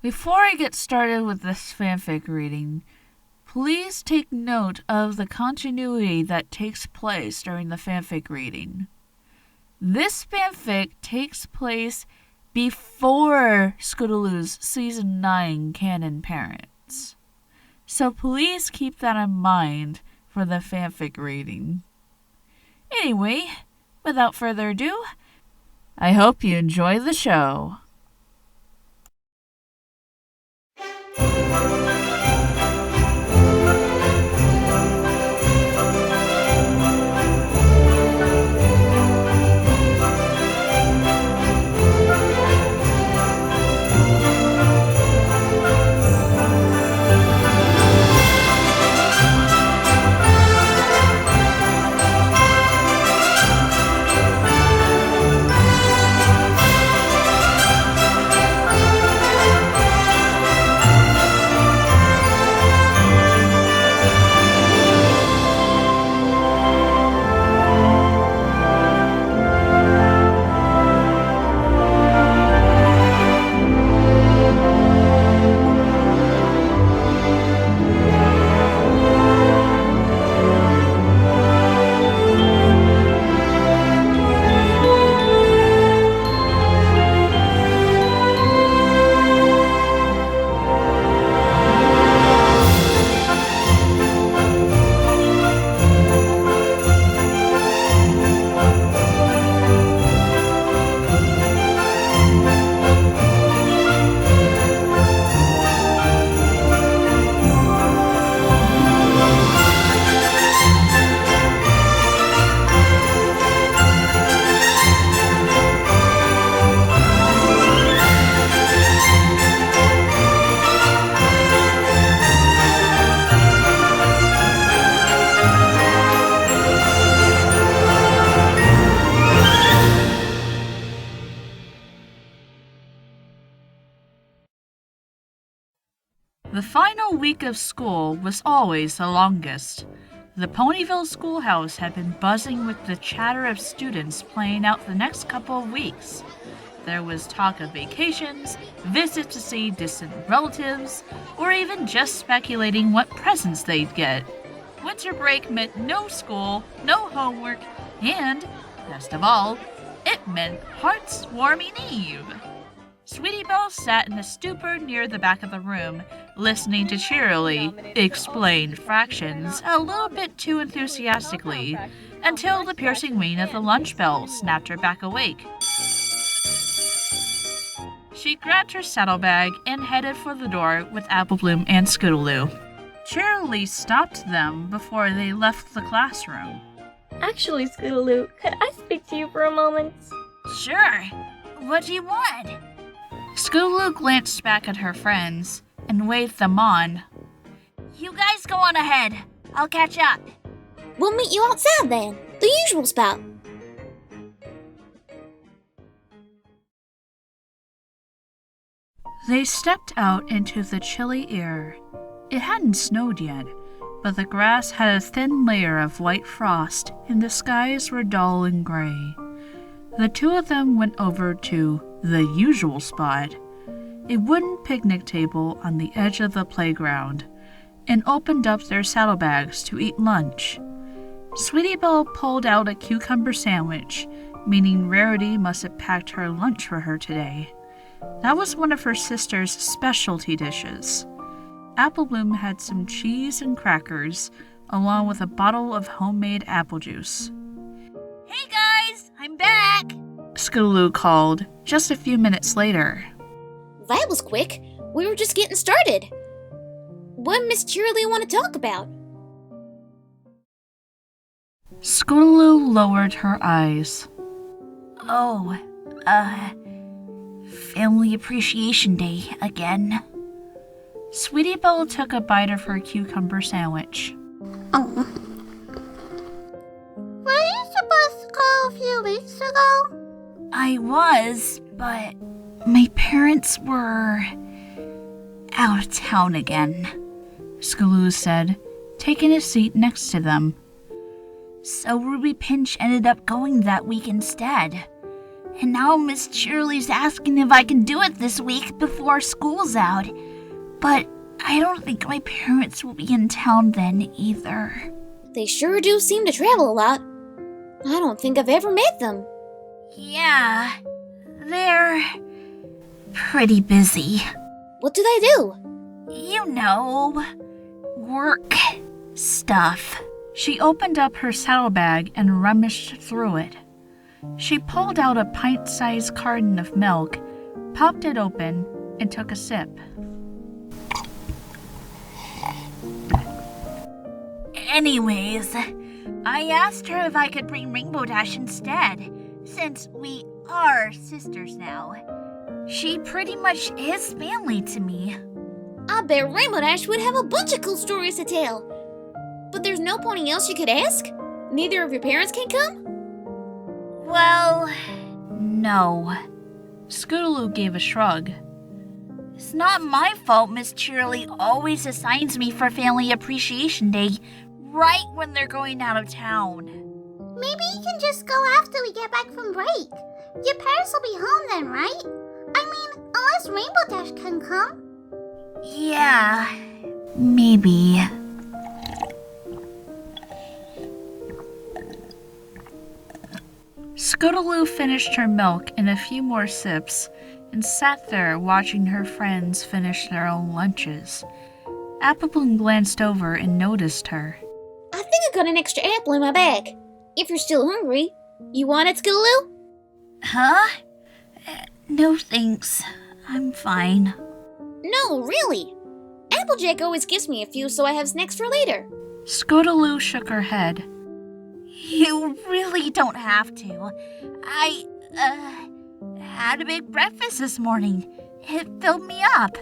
Before I get started with this fanfic reading, please take note of the continuity that takes place during the fanfic reading. This fanfic takes place before Scootaloo's Season 9 canon parents. So please keep that in mind for the fanfic reading. Anyway, without further ado, I hope you enjoy the show. The final week of school was always the longest. The Ponyville schoolhouse had been buzzing with the chatter of students playing out the next couple of weeks. There was talk of vacations, visits to see distant relatives, or even just speculating what presents they'd get. Winter break meant no school, no homework, and, best of all, it meant Hearth's-warming Eve. Sweetie Belle sat in a stupor near the back of the room, listening to cheerily explain fractions a little bit too enthusiastically, until the piercing ring of the lunch bell snapped her back awake. She grabbed her saddlebag and headed for the door with Applebloom and Scootaloo. Cheerily stopped them before they left the classroom. Actually, Scootaloo, could I speak to you for a moment? Sure. What do you want? Scootaloo glanced back at her friends and waved them on. You guys go on ahead. I'll catch up. We'll meet you outside then. The usual spot. They stepped out into the chilly air. It hadn't snowed yet, but the grass had a thin layer of white frost and the skies were dull and gray. The two of them went over to the usual spot, a wooden picnic table on the edge of the playground, and opened up their saddlebags to eat lunch. Sweetie Belle pulled out a cucumber sandwich, meaning Rarity must have packed her lunch for her today. That was one of her sister's specialty dishes. Applebloom had some cheese and crackers, along with a bottle of homemade apple juice. Hey guys, I'm back! Scootaloo called just a few minutes later. That was quick. We were just getting started. What Miss Cheerily want to talk about? Scootaloo lowered her eyes. Oh, Family Appreciation Day again. Sweetie Belle took a bite of her cucumber sandwich. Oh, ago? I was, but my parents were out of town again, Scootaloo said, taking a seat next to them. So Ruby Pinch ended up going that week instead. And now Miss Cheerilee's asking if I can do it this week before school's out. But I don't think my parents will be in town then either. They sure do seem to travel a lot. I don't think I've ever met them. Yeah, they're pretty busy. What do they do? You know, work stuff. She opened up her saddlebag and rummaged through it. She pulled out a pint-sized carton of milk, popped it open, and took a sip. Anyways, I asked her if I could bring Rainbow Dash instead, since we are sisters now. She pretty much is family to me. I bet Rainbow Dash would have a bunch of cool stories to tell. But there's no pony else you could ask? Neither of your parents can come? Well, no. Scootaloo gave a shrug. It's not my fault Miss Cheerilee always assigns me for Family Appreciation Day right when they're going out of town. Maybe you can just go after we get back from break. Your parents will be home then, right? I mean, unless Rainbow Dash can come. Yeah, maybe. Scootaloo finished her milk and a few more sips and sat there watching her friends finish their own lunches. Applebloom glanced over and noticed her. I think I got an extra apple in my bag. If you're still hungry, you want it, Scootaloo? Huh? No thanks. I'm fine. No, really. Applejack always gives me a few so I have snacks for later. Scootaloo shook her head. You really don't have to. I, had a big breakfast this morning. It filled me up.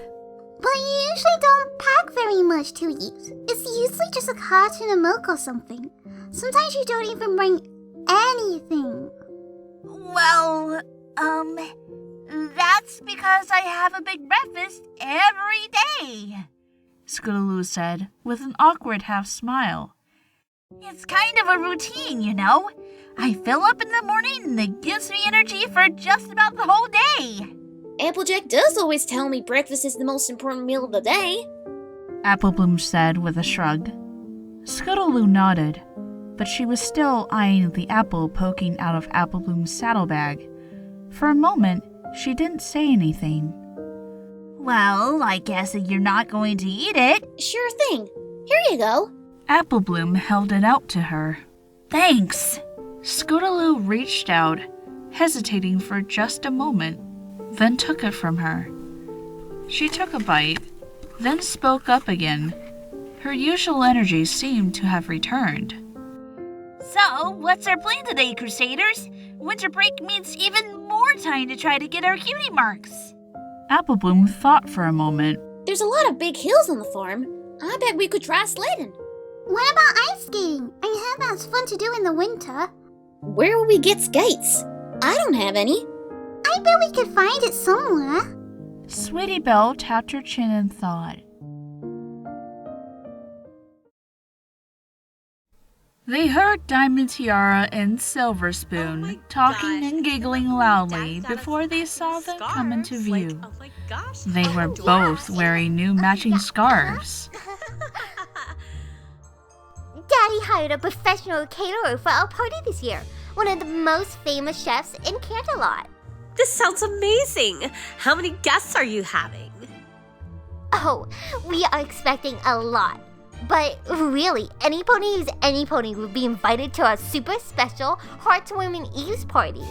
But you usually don't pack very much to eat. It's usually just a carton of milk or something. Sometimes you don't even bring anything. Well, that's because I have a big breakfast every day, Scootaloo said, with an awkward half-smile. It's kind of a routine, you know. I fill up in the morning and it gives me energy for just about the whole day. Applejack does always tell me breakfast is the most important meal of the day. Applebloom said with a shrug. Scootaloo nodded, but she was still eyeing the apple poking out of Applebloom's saddlebag. For a moment, she didn't say anything. Well, I guess you're not going to eat it. Sure thing. Here you go. Applebloom held it out to her. Thanks. Scootaloo reached out, hesitating for just a moment, then took it from her. She took a bite, then spoke up again. Her usual energy seemed to have returned. So, what's our plan today, Crusaders? Winter break means even more time to try to get our cutie marks. Applebloom thought for a moment. There's a lot of big hills on the farm. I bet we could try sledding. What about ice skating? I heard that's fun to do in the winter. Where will we get skates? I don't have any. I bet we could find it somewhere. Sweetie Belle tapped her chin and thought. They heard Diamond Tiara and Silver Spoon talking and giggling loudly before they saw them come into view. They were both wearing new matching scarves. Daddy hired a professional caterer for our party this year. One of the most famous chefs in Canterlot. This sounds amazing! How many guests are you having? Oh, we are expecting a lot. But really, any pony who's any pony will be invited to our super special Heartwarming Eves party.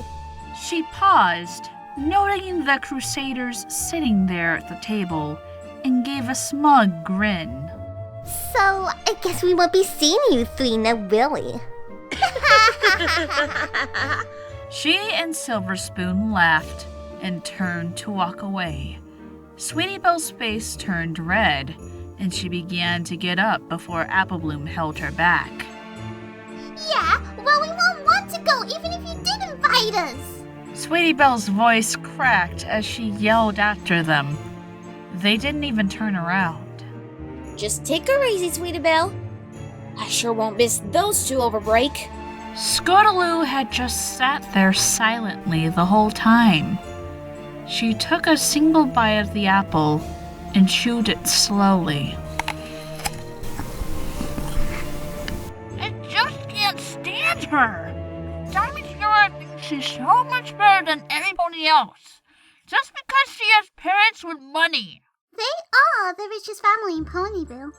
She paused, noting the Crusaders sitting there at the table, and gave a smug grin. So, I guess we won't be seeing you three now, really. She and Silver Spoon laughed and turned to walk away. Sweetie Belle's face turned red, and she began to get up before Applebloom held her back. Yeah, well, we won't want to go even if you did invite spiders! Sweetie Belle's voice cracked as she yelled after them. They didn't even turn around. Just take her easy, Sweetie Belle. I sure won't miss those two over break. Scootaloo had just sat there silently the whole time. She took a single bite of the apple and chewed it slowly. I just can't stand her. Diamond Hero thinks she's so much better than everybody else, just because she has parents with money. They are the richest family in Ponyville.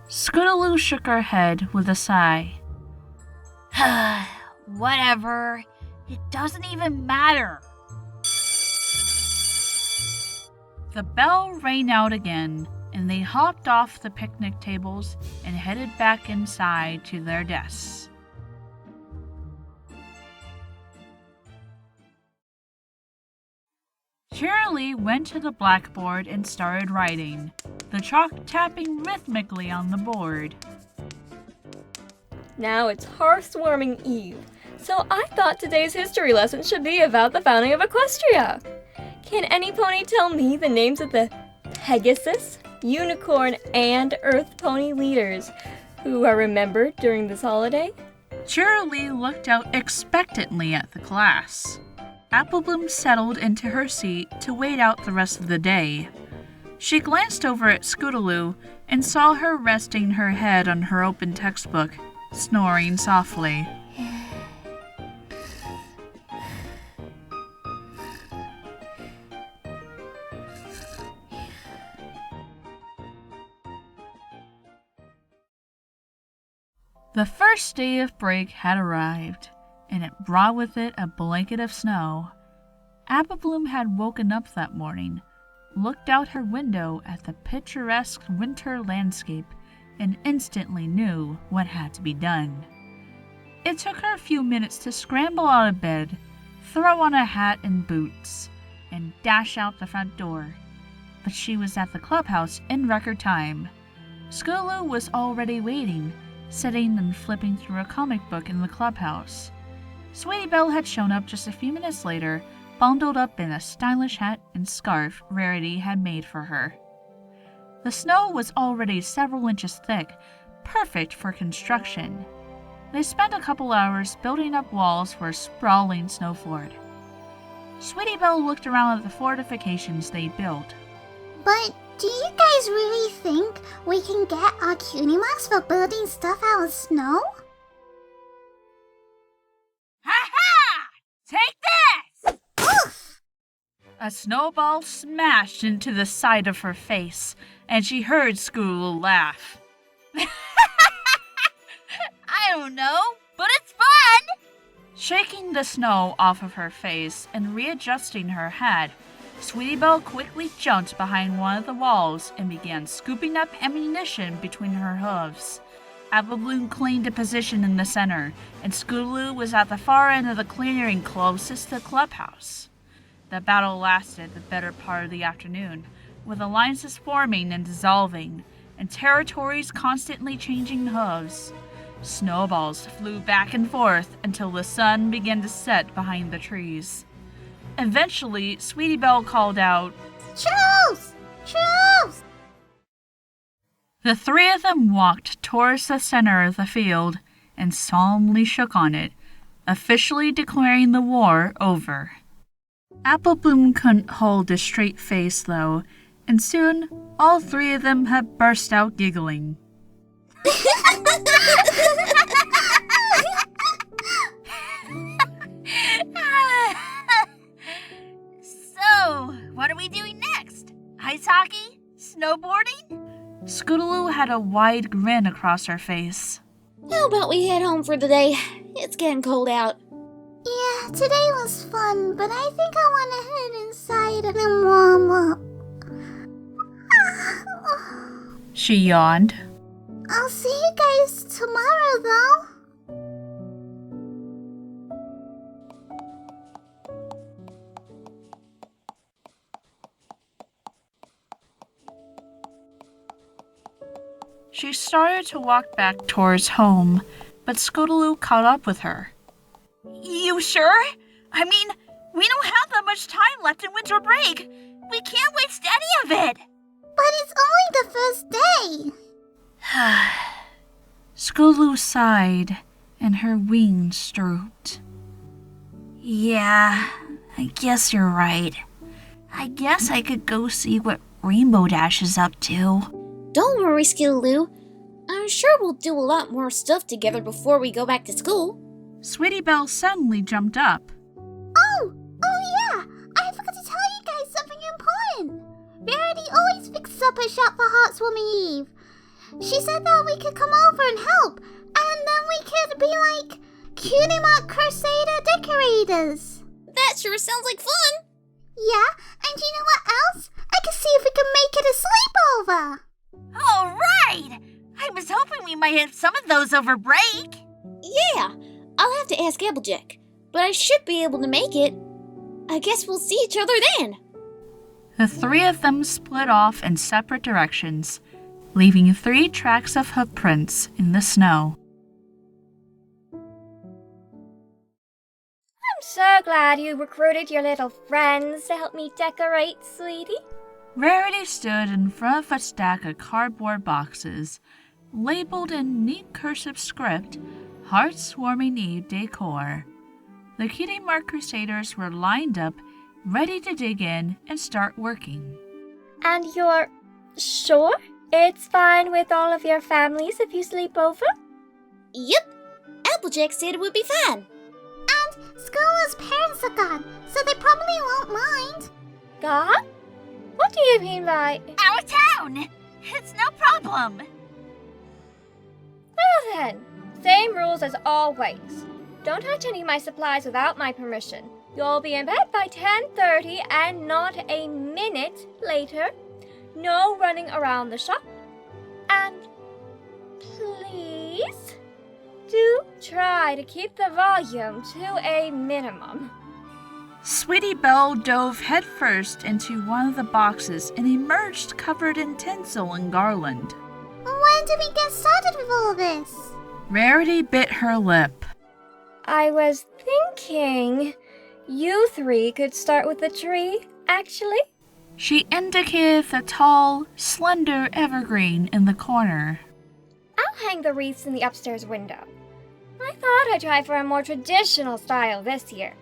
Scootaloo shook her head with a sigh. Whatever. It doesn't even matter. The bell rang out again, and they hopped off the picnic tables and headed back inside to their desks. Shirley went to the blackboard and started writing, the chalk tapping rhythmically on the board. Now it's Hearth-warming Eve, so I thought today's history lesson should be about the founding of Equestria. Can any pony tell me the names of the Pegasus, Unicorn, and Earth Pony leaders who are remembered during this holiday? Shirley looked out expectantly at the class. Applebloom settled into her seat to wait out the rest of the day. She glanced over at Scootaloo and saw her resting her head on her open textbook, snoring softly. The first day of break had arrived, and it brought with it a blanket of snow. Applebloom had woken up that morning, looked out her window at the picturesque winter landscape, and instantly knew what had to be done. It took her a few minutes to scramble out of bed, throw on a hat and boots, and dash out the front door. But she was at the clubhouse in record time. Scootaloo was already waiting, sitting and flipping through a comic book in the clubhouse. Sweetie Belle had shown up just a few minutes later, bundled up in a stylish hat and scarf Rarity had made for her. The snow was already several inches thick, perfect for construction. They spent a couple hours building up walls for a sprawling snow fort. Sweetie Belle looked around at the fortifications they built. But do you guys really think we can get our cutie marks for building stuff out of snow? Ha-ha! Take this! Oof! A snowball smashed into the side of her face, and she heard Scootaloo laugh. I don't know, but it's fun! Shaking the snow off of her face and readjusting her hat, Sweetie Belle quickly jumped behind one of the walls and began scooping up ammunition between her hooves. Applebloom claimed a position in the center, and Scootaloo was at the far end of the clearing closest to the clubhouse. The battle lasted the better part of the afternoon, with alliances forming and dissolving, and territories constantly changing hooves. Snowballs flew back and forth until the sun began to set behind the trees. Eventually, Sweetie Belle called out, Choose! Choose! The three of them walked towards the center of the field and solemnly shook on it, officially declaring the war over. Applebloom couldn't hold a straight face, though, and soon all three of them had burst out giggling. So, what are we doing next? Ice hockey? Snowboarding? Scootaloo had a wide grin across her face. How about we head home for the day? It's getting cold out. Yeah, today was fun, but I think I want to head inside and warm up. She yawned. I'll see you guys tomorrow, though. She started to walk back towards home, but Scootaloo caught up with her. You sure? I mean, we don't have that much time left in winter break. We can't waste any of it. But it's only the first day. Scootaloo sighed, and her wings drooped. Yeah, I guess you're right. I guess I could go see what Rainbow Dash is up to. Don't worry, Scootaloo. I'm sure we'll do a lot more stuff together before we go back to school. Sweetie Belle suddenly jumped up. Oh yeah, I forgot to tell you guys something important. Rarity always fixes up her shop for Hearthwarming Eve. She said that we could come over and help, and then we could be like Cutie Mark Crusader decorators. That sure sounds like fun. Yeah, and you know what else? I can see if we can make it a sleepover. All right! I was hoping we might have some of those over break. Yeah, I'll have to ask Applejack, but I should be able to make it. I guess we'll see each other then. The three of them split off in separate directions, leaving 3 tracks of hoof prints in the snow. I'm so glad you recruited your little friends to help me decorate, sweetie. Rarity stood in front of a stack of cardboard boxes, labeled in neat cursive script, Hearthwarming Eve Decor. The Cutie Mark Crusaders were lined up, ready to dig in and start working. And you're sure it's fine with all of your families if you sleep over? Yep, Applejack said it would be fine. And Scootaloo's parents are gone, so they probably won't mind. God? What do you mean by... Out of town! It's no problem. Well then, same rules as always. Don't touch any of my supplies without my permission. You'll be in bed by 10:30 and not a minute later. No running around the shop. And please, do try to keep the volume to a minimum. Sweetie Belle dove headfirst into one of the boxes and emerged covered in tinsel and garland. When do we get started with all this? Rarity bit her lip. I was thinking you 3 could start with the tree, actually. She indicated the tall, slender evergreen in the corner. I'll hang the wreaths in the upstairs window. I thought I'd try for a more traditional style this year.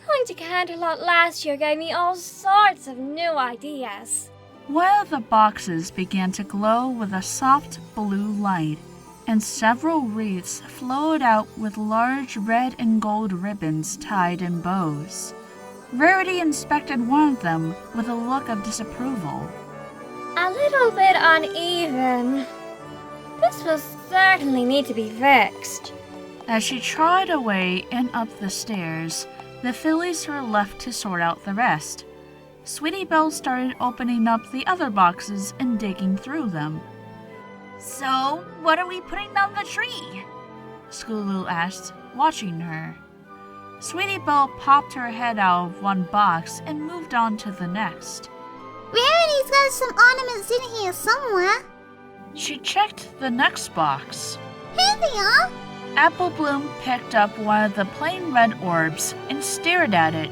Going to Canterlot last year gave me all sorts of new ideas. One of the boxes began to glow with a soft blue light, and several wreaths flowed out with large red and gold ribbons tied in bows. Rarity inspected one of them with a look of disapproval. A little bit uneven. This will certainly need to be fixed. As she trod away and up the stairs, the fillies were left to sort out the rest. Sweetie Belle started opening up the other boxes and digging through them. So, what are we putting on the tree? Scootaloo asked, watching her. Sweetie Belle popped her head out of one box and moved on to the next. Rarity's got some ornaments in here somewhere. She checked the next box. Here they are. Apple Bloom picked up one of the plain red orbs and stared at it,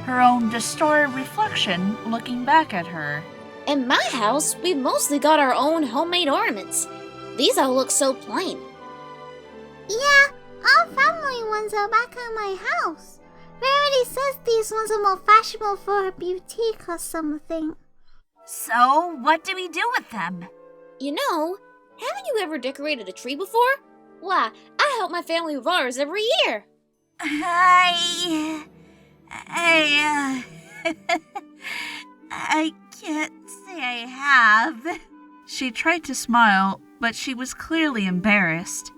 her own distorted reflection looking back at her. In my house, we've mostly got our own homemade ornaments. These all look so plain. Yeah, our family ones are back at my house. Rarity says these ones are more fashionable for a boutique or something. So, what do we do with them? You know, haven't you ever decorated a tree before? Why, I help my family with ours every year. I can't say I have. She tried to smile, but she was clearly embarrassed.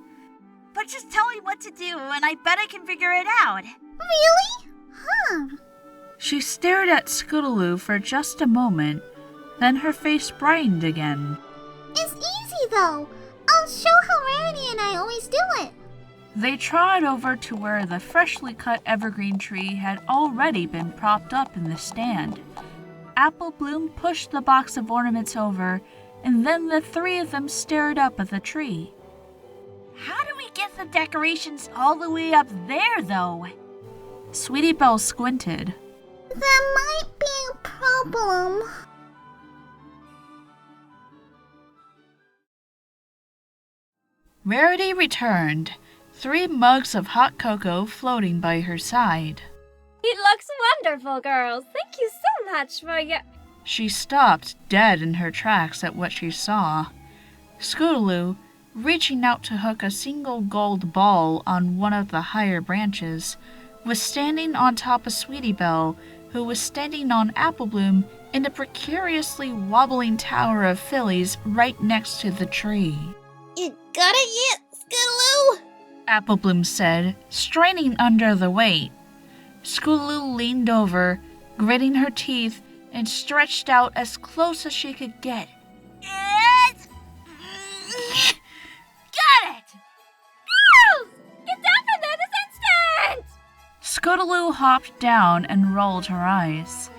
But just tell me what to do, and I bet I can figure it out. Really? Huh. She stared at Scootaloo for just a moment, then her face brightened again. It's easy though. I'll show how Rarity and I always do it. They trod over to where the freshly cut evergreen tree had already been propped up in the stand. Apple Bloom pushed the box of ornaments over, and then the 3 of them stared up at the tree. How do we get the decorations all the way up there, though? Sweetie Belle squinted. There might be a problem. Rarity returned, 3 mugs of hot cocoa floating by her side. It looks wonderful, girls. Thank you so much for your... She stopped dead in her tracks at what she saw. Scootaloo, reaching out to hook a single gold ball on one of the higher branches, was standing on top of Sweetie Belle, who was standing on Apple Bloom in a precariously wobbling tower of fillies right next to the tree. You got it yet, Scootaloo? Apple Bloom said, straining under the weight. Scootaloo leaned over, gritting her teeth, and stretched out as close as she could get. Yes! Got it! Girls! Get down from there this instant! Scootaloo hopped down and rolled her eyes.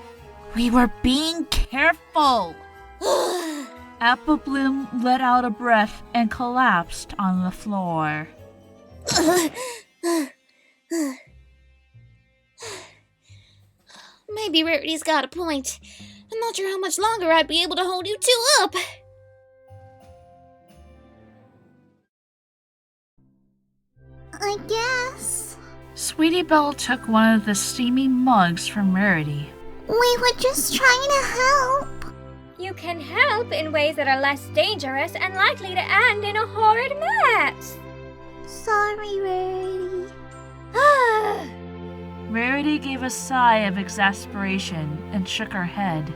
We were being careful. Apple Bloom let out a breath and collapsed on the floor. Maybe Rarity's got a point. I'm not sure how much longer I'd be able to hold you two up. I guess. Sweetie Belle took one of the steaming mugs from Rarity. We were just trying to help. You can help in ways that are less dangerous and likely to end in a horrid mess. Sorry, Rarity. Rarity gave a sigh of exasperation and shook her head.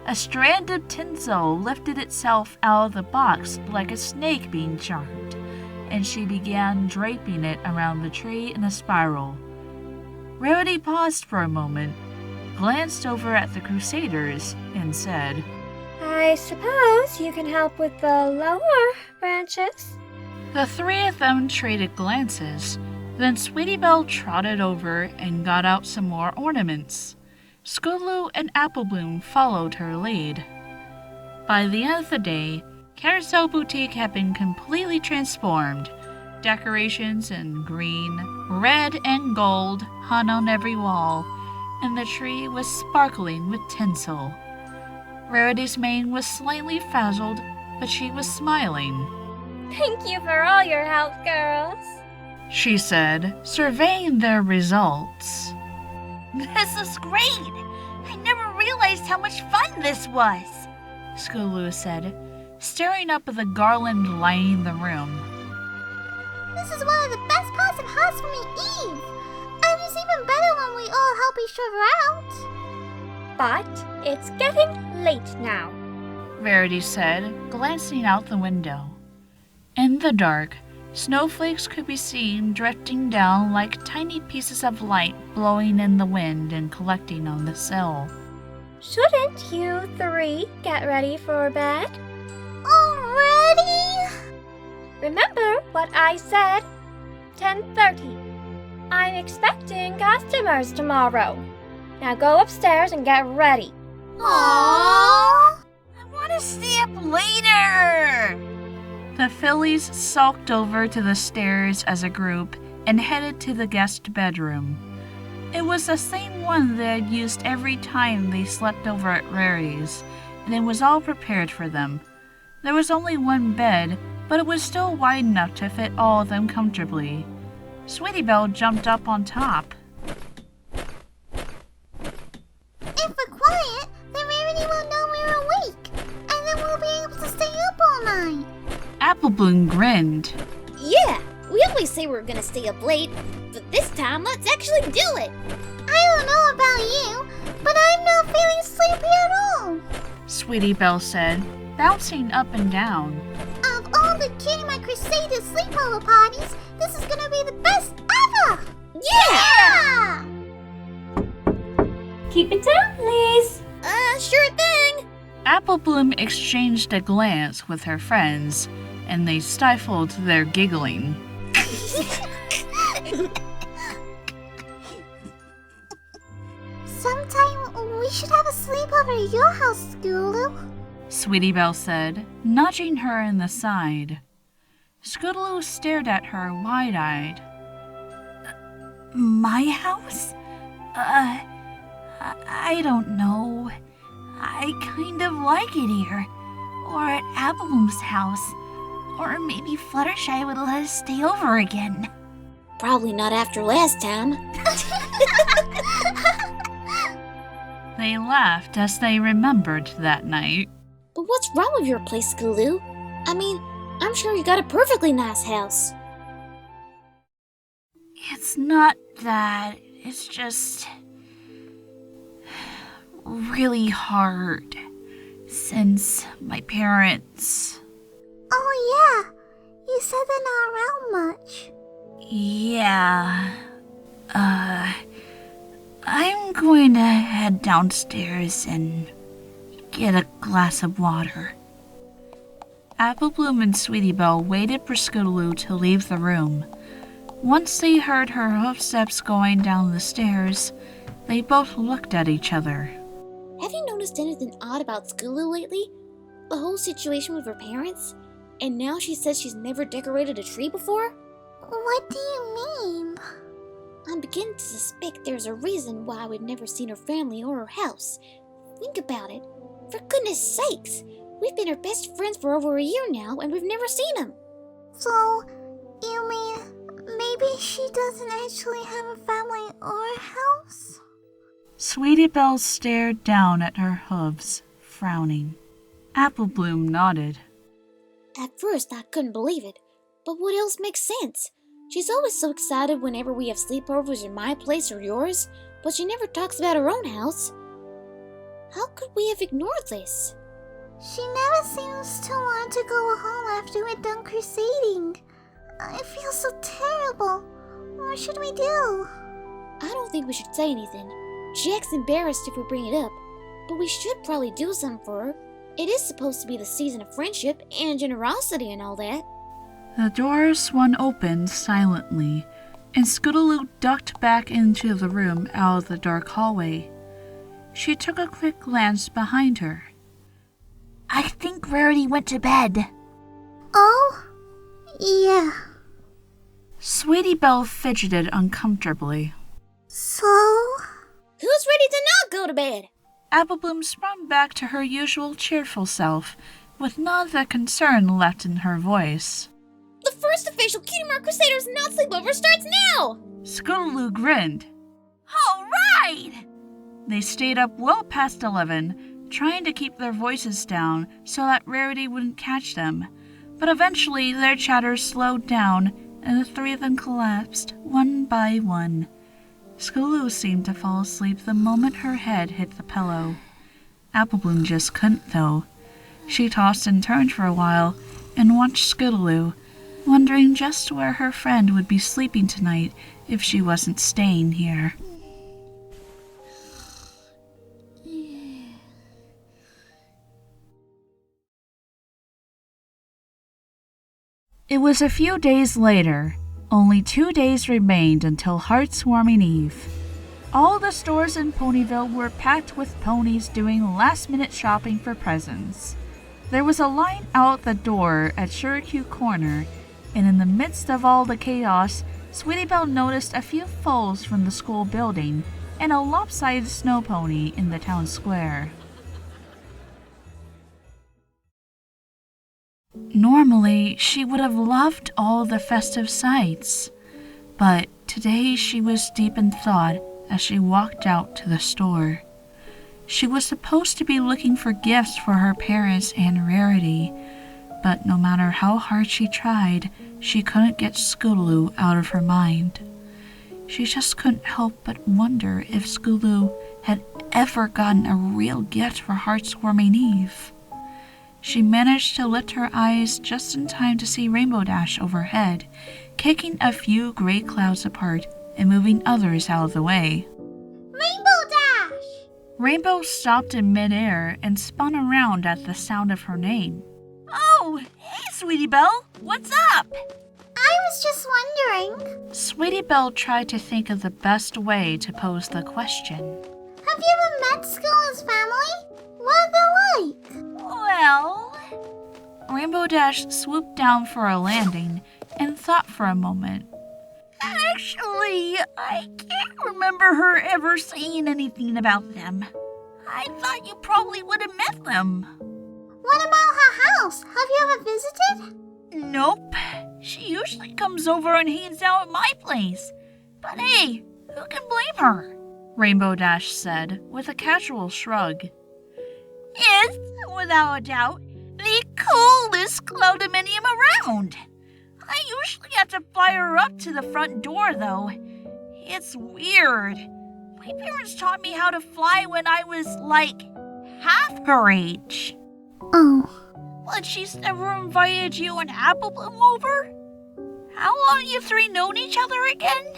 A strand of tinsel lifted itself out of the box like a snake being charmed, and she began draping it around the tree in a spiral. Rarity paused for a moment, glanced over at the Crusaders, and said, I suppose you can help with the lower branches. The 3 of them traded glances. Then Sweetie Belle trotted over and got out some more ornaments. Scootaloo and Apple Bloom followed her lead. By the end of the day, Carousel Boutique had been completely transformed. Decorations in green, red, and gold hung on every wall, and the tree was sparkling with tinsel. Rarity's mane was slightly frazzled, but she was smiling. Thank you for all your help, girls. She said, surveying their results. This is great. I never realized how much fun this was. Scootaloo said, staring up at the garland lining the room. This is one of the best parts of Housewarming Eve. And it's even better when we all help each other out. But it's getting late now. Rarity said, glancing out the window. In the dark, snowflakes could be seen drifting down like tiny pieces of light blowing in the wind and collecting on the sill. Shouldn't you 3 get ready for bed? Already? Remember what I said? 10:30. I'm expecting customers tomorrow. Now go upstairs and get ready. Aww. I want to stay up later. The fillies sulked over to the stairs as a group and headed to the guest bedroom. It was the same one they had used every time they slept over at Rarity's, and it was all prepared for them. There was only one bed, but it was still wide enough to fit all of them comfortably. Sweetie Belle jumped up on top. If we're quiet, then Rarity will know we're awake. And then we'll be able to stay up all night. Apple Bloom grinned. Yeah, we always say we're gonna stay up late, but this time let's actually do it. I don't know about you, but I'm not feeling sleepy at all. Sweetie Belle said, bouncing up and down. Of all the Kitty My Crusader sleepover parties, this is gonna be the best ever! Yeah! Keep it down, please. Sure thing. Apple Bloom exchanged a glance with her friends, and they stifled their giggling. Sometime we should have a sleepover at your house, Scootaloo. Sweetie Belle said, nudging her in the side. Scootaloo stared at her wide-eyed. My house? I don't know. I kind of like it here. Or at Applebloom's house. Or maybe Fluttershy would let us stay over again. Probably not after last time. They laughed as they remembered that night. But what's wrong with your place, Scootaloo? I mean, I'm sure you got a perfectly nice house. It's not that. It's just really hard since my parents. Oh yeah, you said they're not around much. Yeah. I'm going to head downstairs and get a glass of water. Applebloom and Sweetie Belle waited for Scootaloo to leave the room. Once they heard her footsteps going down the stairs, they both looked at each other. Have you noticed anything odd about Scootaloo lately? The whole situation with her parents? And now she says she's never decorated a tree before? What do you mean? I'm beginning to suspect there's a reason why we've never seen her family or her house. Think about it. For goodness sakes, we've been her best friends for over a year now and we've never seen them. So, you mean maybe she doesn't actually have a family or a house? Sweetie Belle stared down at her hooves, frowning. Applebloom nodded. At first, I couldn't believe it. But what else makes sense? She's always so excited whenever we have sleepovers in my place or yours, but she never talks about her own house. How could we have ignored this? She never seems to want to go home after we're done crusading. I feel so terrible. What should we do? I don't think we should say anything. She acts embarrassed if we bring it up, but we should probably do something for her. It is supposed to be the season of friendship and generosity and all that. The door swung open silently, and Scootaloo ducked back into the room out of the dark hallway. She took a quick glance behind her. I think Rarity went to bed. Oh? Yeah. Sweetie Belle fidgeted uncomfortably. So? Who's ready to not go to bed? Applebloom sprung back to her usual cheerful self, with none of the concern left in her voice. The first official Cutie Mark Crusaders Not Sleepover starts now! Scootaloo grinned. All right! They stayed up well past 11, trying to keep their voices down so that Rarity wouldn't catch them. But eventually their chatter slowed down, and the three of them collapsed, one by one. Scootaloo seemed to fall asleep the moment her head hit the pillow. Applebloom just couldn't, though. She tossed and turned for a while and watched Scootaloo, wondering just where her friend would be sleeping tonight if she wasn't staying here. It was a few days later. Only 2 days remained until Heart's-Warming Eve. All the stores in Ponyville were packed with ponies doing last-minute shopping for presents. There was a line out the door at Shirikyu Corner, and in the midst of all the chaos, Sweetie Belle noticed a few foals from the school building and a lopsided snow pony in the town square. Normally, she would have loved all the festive sights, but today she was deep in thought as she walked out to the store. She was supposed to be looking for gifts for her parents and Rarity, but no matter how hard she tried, she couldn't get Scootaloo out of her mind. She just couldn't help but wonder if Scootaloo had ever gotten a real gift for Heart's-Warming Eve. She managed to lift her eyes just in time to see Rainbow Dash overhead, kicking a few gray clouds apart and moving others out of the way. Rainbow Dash! Rainbow stopped in midair and spun around at the sound of her name. Oh, hey, Sweetie Belle. What's up? I was just wondering. Sweetie Belle tried to think of the best way to pose the question. Have you ever met Scootaloo's family? What are they like? Well, Rainbow Dash swooped down for a landing and thought for a moment. actually, Actually, I can't remember her ever saying anything about them. I thought you probably would have met them. What about her house? Have you ever visited? Nope. She usually comes over and hangs out at my place. But hey, who can blame her? Rainbow Dash said with a casual shrug. It's, without a doubt, the coolest condominium around. I usually have to fly her up to the front door, though. It's weird. My parents taught me how to fly when I was, like, half her age. Oh. But she's never invited you and Applebloom over? How long you three known each other again?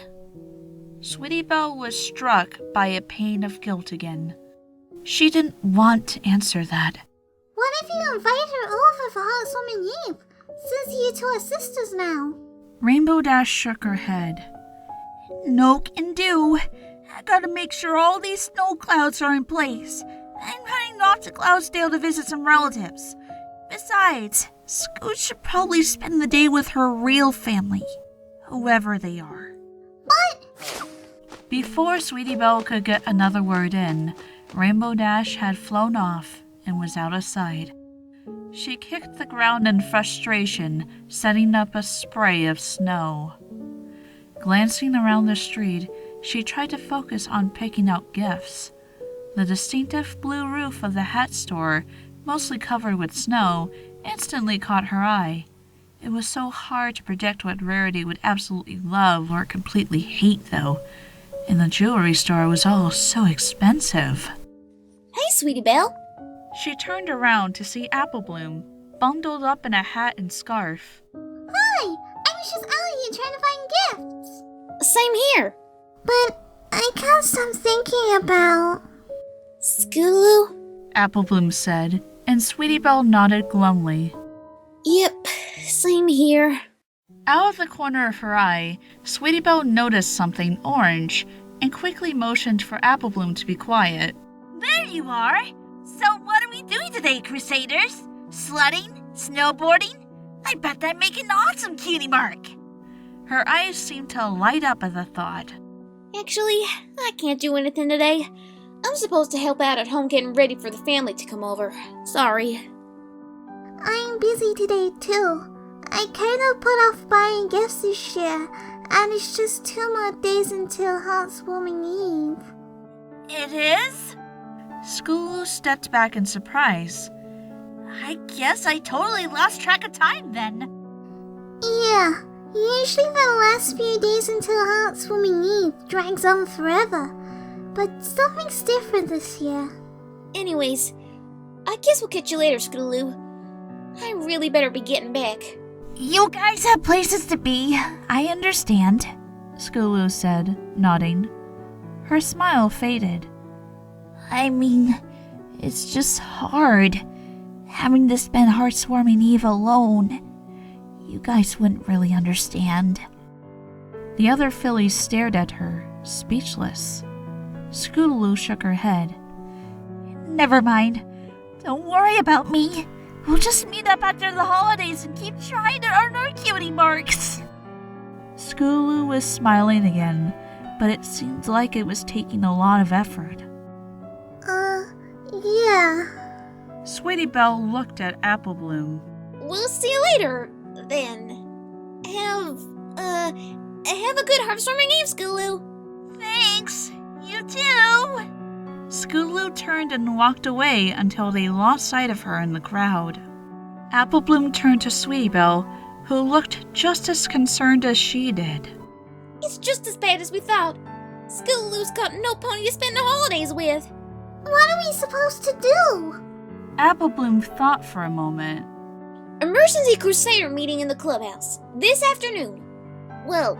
Sweetie Belle was struck by a pain of guilt again. She didn't want to answer that. What if you invite her over for Hearthwarming Eve, since you two are sisters now? Rainbow Dash shook her head. No can do. I gotta make sure all these snow clouds are in place. I'm heading off to Cloudsdale to visit some relatives. Besides, Scoot should probably spend the day with her real family, whoever they are. But... Before Sweetie Belle could get another word in, Rainbow Dash had flown off and was out of sight. She kicked the ground in frustration, setting up a spray of snow. Glancing around the street, she tried to focus on picking out gifts. The distinctive blue roof of the hat store, mostly covered with snow, instantly caught her eye. It was so hard to predict what Rarity would absolutely love or completely hate, though. And the jewelry store was all so expensive. Hey, Sweetie Belle. She turned around to see Applebloom, bundled up in a hat and scarf. Hi! I was just out here trying to find gifts. Same here. But I can't stop thinking about... Scootaloo? Applebloom said, and Sweetie Belle nodded glumly. Yep, same here. Out of the corner of her eye, Sweetie Belle noticed something orange and quickly motioned for Applebloom to be quiet. There you are! So what are we doing today, Crusaders? Sledding? Snowboarding? I bet that'd make an awesome cutie mark! Her eyes seemed to light up at the thought. Actually, I can't do anything today. I'm supposed to help out at home getting ready for the family to come over. Sorry. I'm busy today, too. I kind of put off buying gifts this year, and it's just 2 more days until Hearthwarming Eve. It is? Scootaloo stepped back in surprise. I guess I totally lost track of time then. Yeah, usually the last few days until Hearthwarming Eve drags on forever, but something's different this year. Anyways, I guess we'll catch you later, Scootaloo. I really better be getting back. You guys have places to be. I understand, Scootaloo said, nodding. Her smile faded. I mean, it's just hard, having to spend Hearthwarming Eve alone. You guys wouldn't really understand. The other fillies stared at her, speechless. Scootaloo shook her head. Never mind. Don't worry about me. We'll just meet up after the holidays and keep trying to earn our cutie marks. Scootaloo was smiling again, but it seemed like it was taking a lot of effort. Yeah. Sweetie Belle looked at Applebloom. We'll see you later, then. Have a good Hearthwarming Eve, Scootaloo. Thanks. You too. Scootaloo turned and walked away until they lost sight of her in the crowd. Applebloom turned to Sweetie Belle, who looked just as concerned as she did. It's just as bad as we thought. Scootaloo's got no pony to spend the holidays with. What are we supposed to do? Applebloom thought for a moment. Emergency Crusader meeting in the clubhouse this afternoon. Well,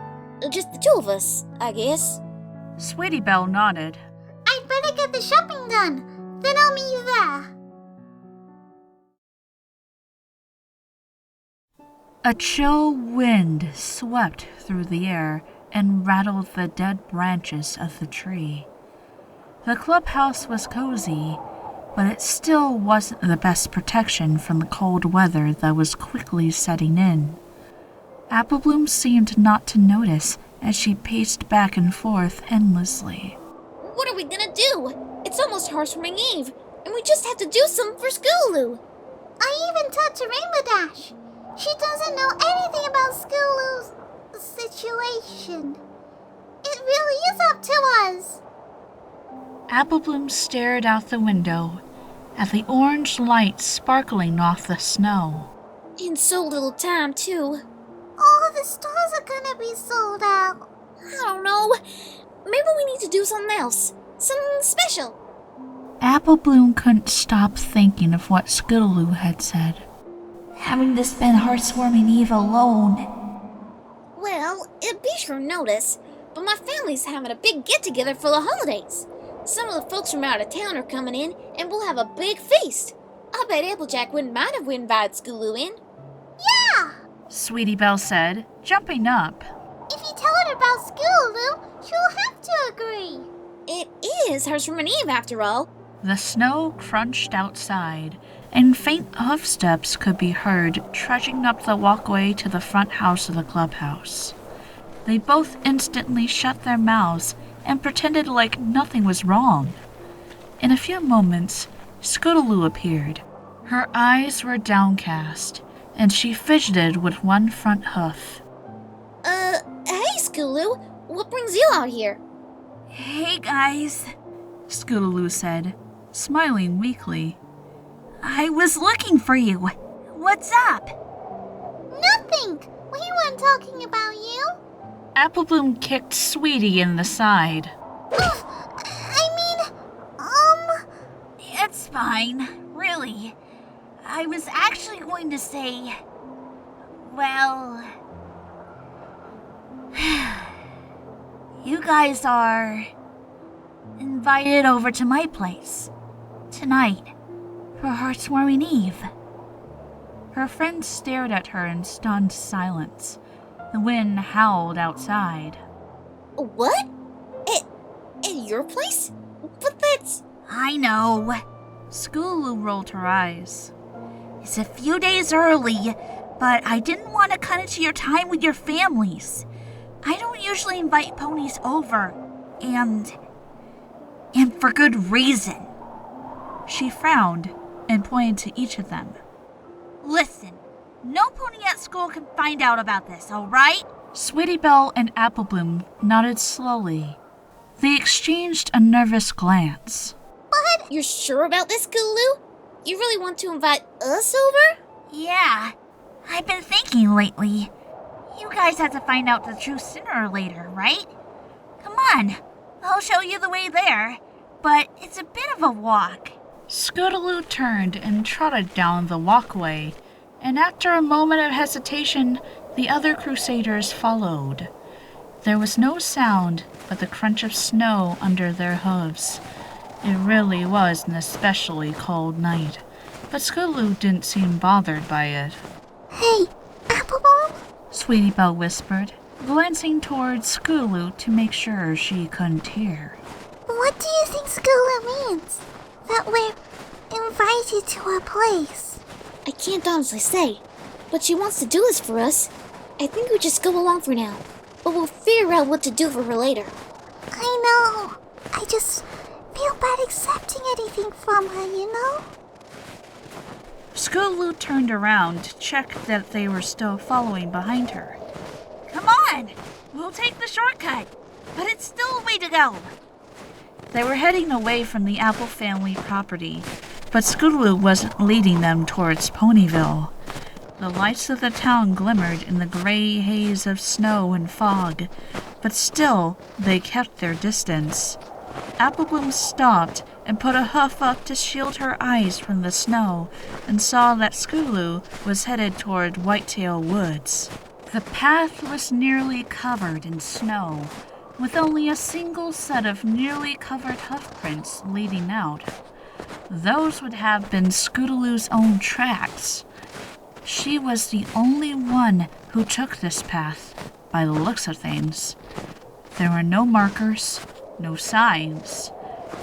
just the two of us, I guess. Sweetie Belle nodded. I'd better get the shopping done. Then I'll meet you there. A chill wind swept through the air and rattled the dead branches of the tree. The clubhouse was cozy, but it still wasn't the best protection from the cold weather that was quickly setting in. Applebloom seemed not to notice as she paced back and forth endlessly. What are we gonna do? It's almost Hearthwarming Eve, and we just have to do something for Scootaloo. I even talked to Rainbow Dash. She doesn't know anything about Scootaloo's situation. It really is up to us. Apple Bloom stared out the window at the orange light sparkling off the snow. In so little time, too. All the stores are gonna be sold out. I don't know. Maybe we need to do something else. Something special. Apple Bloom couldn't stop thinking of what Scootaloo had said. Having to spend Hearthwarming Eve alone. Well, it'd be sure notice, but my family's having a big get-together for the holidays. Some of the folks from out of town are coming in, and we'll have a big feast. I bet Applejack wouldn't mind if we invited Scootaloo in. Yeah! Sweetie Belle said, jumping up. If you tell her about Scootaloo, she'll have to agree. It is Hearthwarming Eve, after all. The snow crunched outside, and faint hoofsteps could be heard trudging up the walkway to the front house of the clubhouse. They both instantly shut their mouths and pretended like nothing was wrong. In a few moments, Scootaloo appeared. Her eyes were downcast, and she fidgeted with one front hoof. Hey, Scootaloo, what brings you out here? Hey guys, Scootaloo said, smiling weakly. I was looking for you. What's up? Nothing. We weren't talking about you. Apple Bloom kicked Sweetie in the side. It's fine, really. I was actually going to say, well, you guys are invited over to my place tonight for Hearthwarming Eve. Her friends stared at her in stunned silence. The wind howled outside. What? At your place? But that's... I know. Scootaloo rolled her eyes. It's a few days early, but I didn't want to cut into your time with your families. I don't usually invite ponies over, and for good reason. She frowned and pointed to each of them. Listen, no pony at school can find out about this, all right? Sweetie Belle and Apple Bloom nodded slowly. They exchanged a nervous glance. What? You're sure about this, Scootaloo? You really want to invite us over? Yeah, I've been thinking lately. You guys have to find out the truth sooner or later, right? Come on, I'll show you the way there, but it's a bit of a walk. Scootaloo turned and trotted down the walkway, and after a moment of hesitation, the other crusaders followed. There was no sound but the crunch of snow under their hooves. It really was an especially cold night, but Scootaloo didn't seem bothered by it. Hey, Applebum? Sweetie Belle whispered, glancing towards Scootaloo to make sure she couldn't hear. What do you think Scootaloo means? That we're invited to her place? I can't honestly say, but she wants to do this for us. I think we just go along for now, but we'll figure out what to do for her later. I know. I just feel bad accepting anything from her, you know? Scootaloo turned around to check that they were still following behind her. Come on, we'll take the shortcut, but it's still a way to go. They were heading away from the Apple family property, but Scootaloo wasn't leading them towards Ponyville. The lights of the town glimmered in the gray haze of snow and fog, but still they kept their distance. Apple Bloom stopped and put a hoof up to shield her eyes from the snow and saw that Scootaloo was headed toward Whitetail Woods. The path was nearly covered in snow, with only a single set of nearly covered hoof prints leading out. Those would have been Scootaloo's own tracks. She was the only one who took this path, by the looks of things. There were no markers, no signs.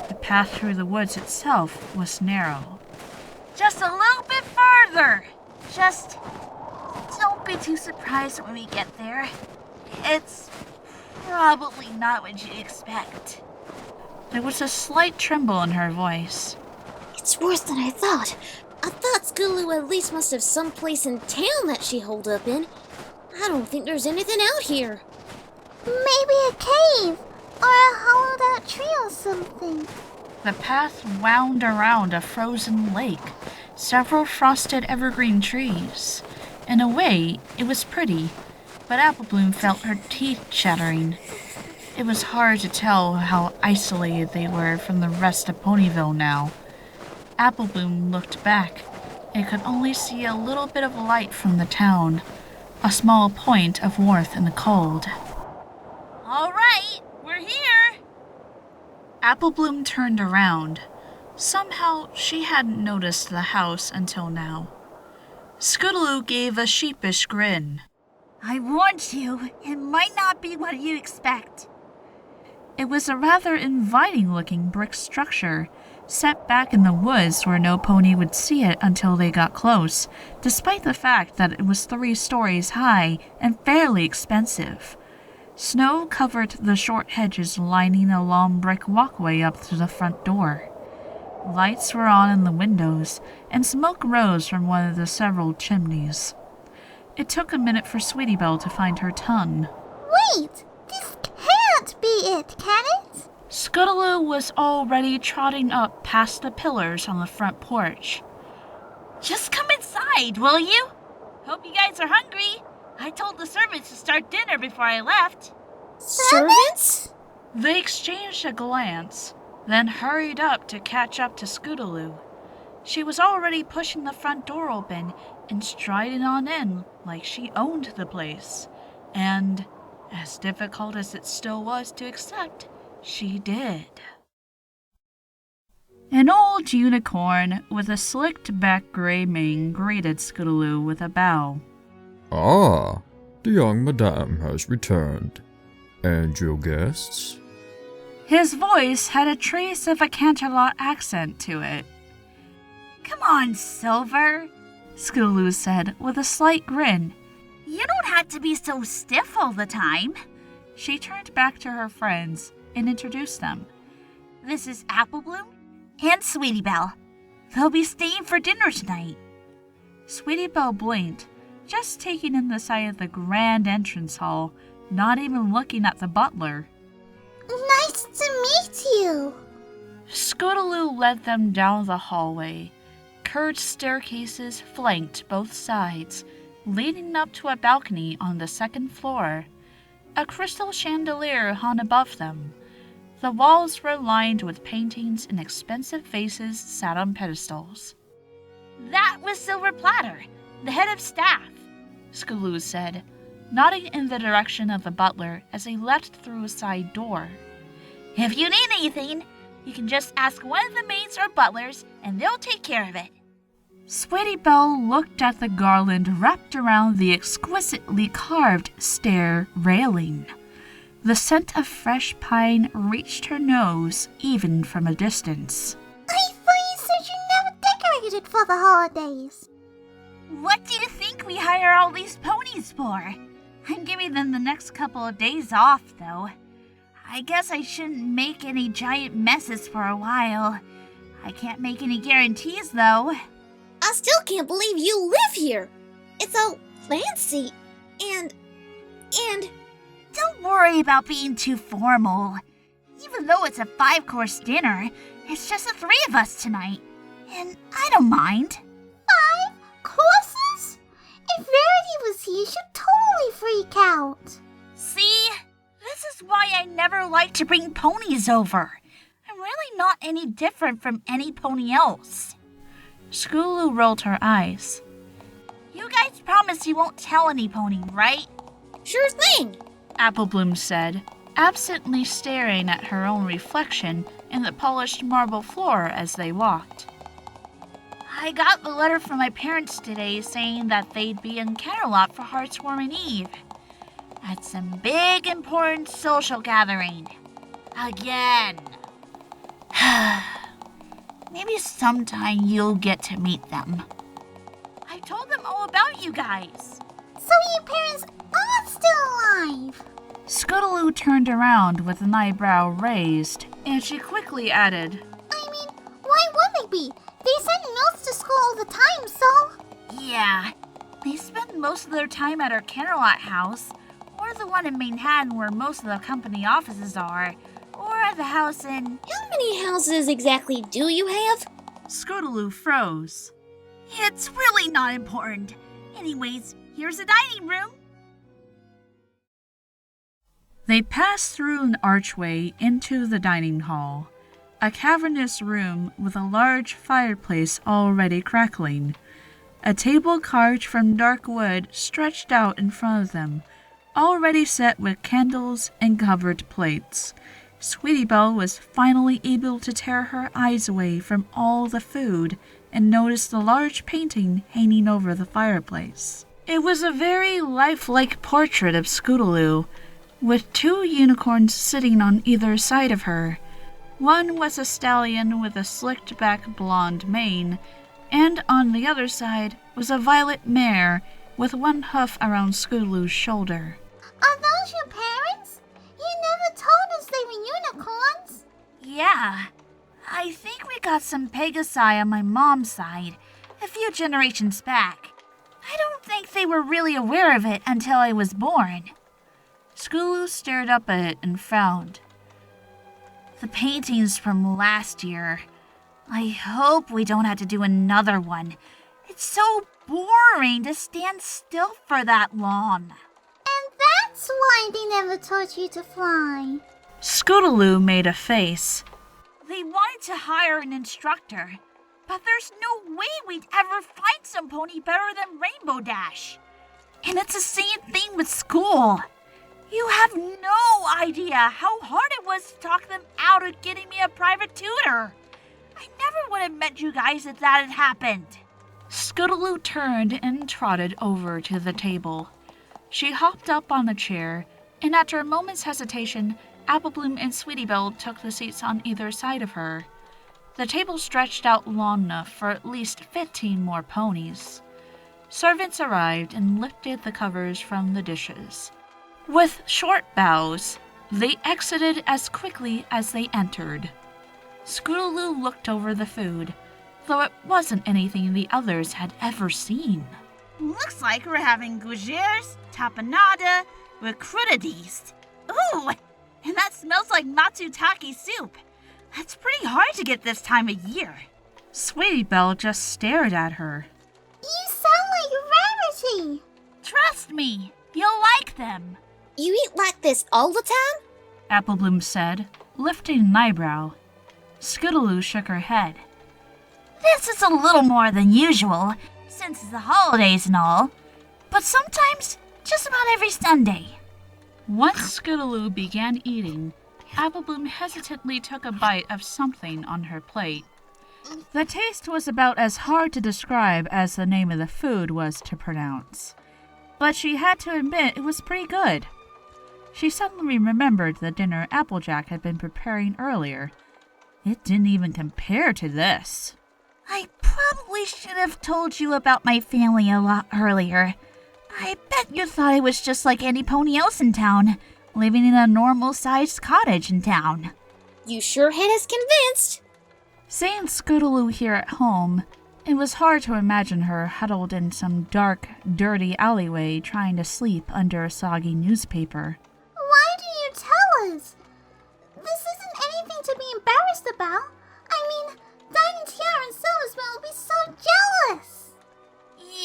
The path through the woods itself was narrow. Just a little bit further. Just don't be too surprised when we get there. It's probably not what you'd expect. There was a slight tremble in her voice. It's worse than I thought. I thought Scootaloo at least must have some place in town that she holed up in. I don't think there's anything out here. Maybe a cave or a hollowed out tree or something. The path wound around a frozen lake, several frosted evergreen trees. In a way, it was pretty, but Apple Bloom felt her teeth chattering. It was hard to tell how isolated they were from the rest of Ponyville now. Apple Bloom looked back and could only see a little bit of light from the town, a small point of warmth in the cold. All right, we're here. Apple Bloom turned around. Somehow she hadn't noticed the house until now. Scootaloo gave a sheepish grin. I warned you, it might not be what you expect. It was a rather inviting-looking brick structure, set back in the woods where no pony would see it until they got close, despite the fact that it was 3 stories high and fairly expensive. Snow covered the short hedges lining a long brick walkway up to the front door. Lights were on in the windows, and smoke rose from one of the several chimneys. It took a minute for Sweetie Belle to find her tongue. Wait! This can't be it, can it? Scootaloo was already trotting up past the pillars on the front porch. Just come inside, will you? Hope you guys are hungry. I told the servants to start dinner before I left. Servants? They exchanged a glance, then hurried up to catch up to Scootaloo. She was already pushing the front door open and striding on in like she owned the place. And, as difficult as it still was to accept, she did. An old unicorn with a slicked-back gray mane greeted Scootaloo with a bow. Ah, the young madame has returned. And your guests? His voice had a trace of a Canterlot accent to it. Come on, Silver, Scootaloo said with a slight grin. You don't have to be so stiff all the time. She turned back to her friends and introduced them. This is Apple Bloom and Sweetie Belle. They'll be staying for dinner tonight. Sweetie Belle blinked, just taking in the sight of the grand entrance hall, not even looking at the butler. Nice to meet you. Scootaloo led them down the hallway. Curved staircases flanked both sides, leading up to a balcony on the second floor. A crystal chandelier hung above them. The walls were lined with paintings and expensive vases sat on pedestals. That was Silver Platter, the head of staff, Scootaloo said, nodding in the direction of the butler as they left through a side door. If you need anything, you can just ask one of the maids or butlers, and they'll take care of it. Sweetie Belle looked at the garland wrapped around the exquisitely carved stair railing. The scent of fresh pine reached her nose even from a distance. I thought you said you never decorated for the holidays. What do you think we hire all these ponies for? I'm giving them the next couple of days off, though. I guess I shouldn't make any giant messes for a while. I can't make any guarantees, though. I still can't believe you live here. It's all fancy and... Don't worry about being too formal. Even though it's a 5-course dinner, it's just the 3 of us tonight. And I don't mind. 5 courses? If Rarity was here, she'd totally freak out. See? This is why I never like to bring ponies over. I'm really not any different from any pony else. Scootaloo rolled her eyes. You guys promise you won't tell any pony, right? Sure thing. Apple Bloom said, absently staring at her own reflection in the polished marble floor as they walked. I got the letter from my parents today saying that they'd be in Canterlot for Heartswarming Eve. At some big important social gathering. Again. Maybe sometime you'll get to meet them. I told them all about you guys. So your parents are still alive? Scootaloo turned around with an eyebrow raised, and she quickly added, I mean, why would they be? They send notes to school all the time, so... Yeah, they spend most of their time at our Canterlot house, or the one in Manhattan where most of the company offices are, or the house in... How many houses exactly do you have? Scootaloo froze. It's really not important. Anyways, here's the dining room. They passed through an archway into the dining hall, a cavernous room with a large fireplace already crackling. A table carved from dark wood stretched out in front of them, already set with candles and covered plates. Sweetie Belle was finally able to tear her eyes away from all the food and notice the large painting hanging over the fireplace. It was a very lifelike portrait of Scootaloo, with 2 unicorns sitting on either side of her. One was a stallion with a slicked-back blonde mane, and on the other side was a violet mare with one hoof around Scootaloo's shoulder. Are those your parents? You never told us they were unicorns. Yeah, I think we got some Pegasi on my mom's side, a few generations back. I don't think they were really aware of it until I was born. Scootaloo stared up at it and frowned. The painting's from last year. I hope we don't have to do another one. It's so boring to stand still for that long. And that's why they never taught you to fly. Scootaloo made a face. They wanted to hire an instructor, but there's no way we'd ever find some pony better than Rainbow Dash. And it's the same thing with school. You have no idea how hard it was to talk them out of getting me a private tutor. I never would have met you guys if that had happened. Scootaloo turned and trotted over to the table. She hopped up on a chair, and after a moment's hesitation, Applebloom and Sweetie Belle took the seats on either side of her. The table stretched out long enough for at least 15 more ponies. Servants arrived and lifted the covers from the dishes. With short bows, they exited as quickly as they entered. Scootaloo looked over the food, though it wasn't anything the others had ever seen. Looks like we're having gougères, tapenade, with crudities. Ooh, and that smells like matsutake soup. That's pretty hard to get this time of year. Sweetie Belle just stared at her. You sound like Rarity. Trust me, you'll like them. You eat like this all the time? Applebloom said, lifting an eyebrow. Scootaloo shook her head. This is a little more than usual, since it's the holidays and all, but sometimes just about every Sunday. Once Scootaloo began eating, Applebloom hesitantly took a bite of something on her plate. The taste was about as hard to describe as the name of the food was to pronounce, but she had to admit it was pretty good. She suddenly remembered the dinner Applejack had been preparing earlier. It didn't even compare to this. I probably should have told you about my family a lot earlier. I bet you thought I was just like any pony else in town, living in a normal-sized cottage in town. You sure had us convinced. Seeing Scootaloo here at home, it was hard to imagine her huddled in some dark, dirty alleyway trying to sleep under a soggy newspaper. Why do you tell us? This isn't anything to be embarrassed about. I mean, Dining Tiara and Silversville will be so jealous.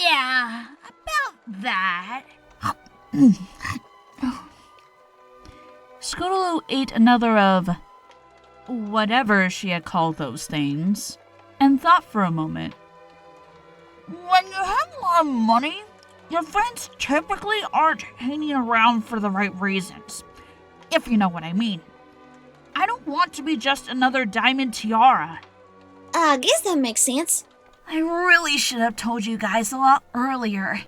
Yeah, about that. Scootaloo ate another of whatever she had called those things, and thought for a moment. When you have a lot of money, your friends typically aren't hanging around for the right reasons, if you know what I mean. I don't want to be just another Diamond Tiara. I guess that makes sense. I really should have told you guys a lot earlier,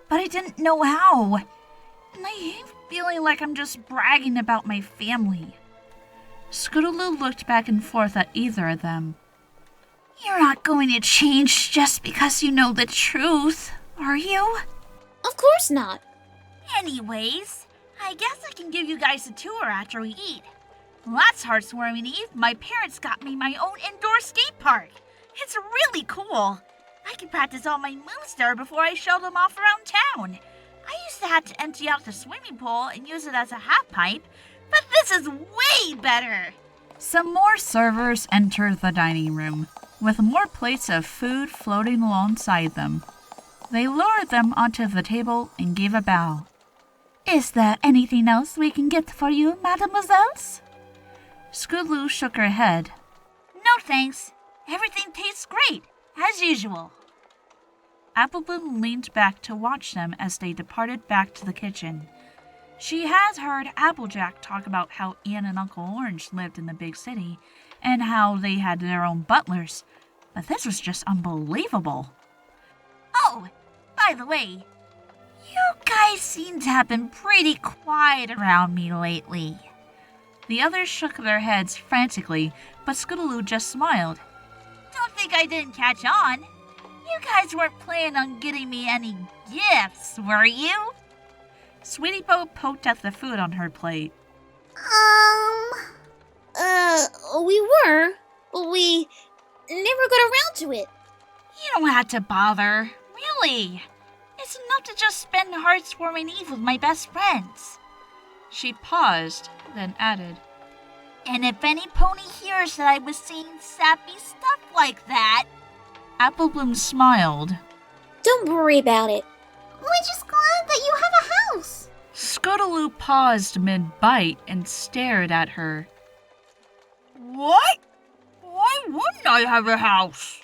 but I didn't know how. And I hate feeling like I'm just bragging about my family. Scootaloo looked back and forth at either of them. You're not going to change just because you know the truth, are you? Of course not. Anyways, I guess I can give you guys a tour after we eat. Last Hearthwarming Eve, my parents got me my own indoor skate park. It's really cool. I can practice all my moves there before I show them off around town. I used to have to empty out the swimming pool and use it as a half pipe, but this is way better. Some more servers entered the dining room, with more plates of food floating alongside them. They lowered them onto the table and gave a bow. Is there anything else we can get for you, mademoiselles? Scootaloo shook her head. No thanks. Everything tastes great, as usual. Applebloom leaned back to watch them as they departed back to the kitchen. She had heard Applejack talk about how Anne and Uncle Orange lived in the big city, and how they had their own butlers, but this was just unbelievable. Oh, by the way, you guys seem to have been pretty quiet around me lately. The others shook their heads frantically, but Scootaloo just smiled. Don't think I didn't catch on. You guys weren't planning on getting me any gifts, were you? Sweetie Bo poked at the food on her plate. We were, but we never got around to it. You don't have to bother, really. It's enough to just spend Hearthwarming Eve with my best friends. She paused, then added, and if any pony hears that I was saying sappy stuff like that... Applebloom smiled. Don't worry about it. We're just glad that you have a house. Scootaloo paused mid-bite and stared at her. What? Why wouldn't I have a house?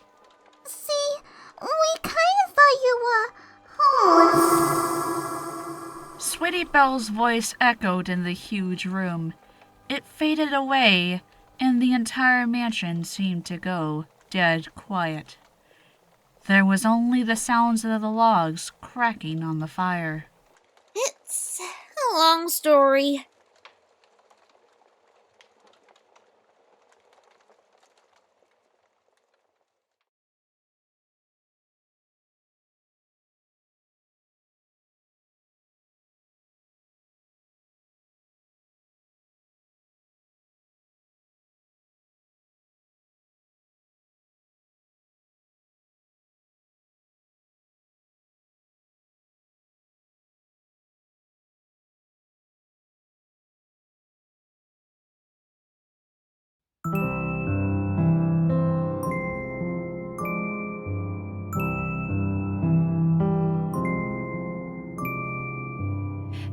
See, we kind of thought you were homeless. Sweetie Belle's voice echoed in the huge room. It faded away, and the entire mansion seemed to go dead quiet. There was only the sounds of the logs cracking on the fire. It's a long story.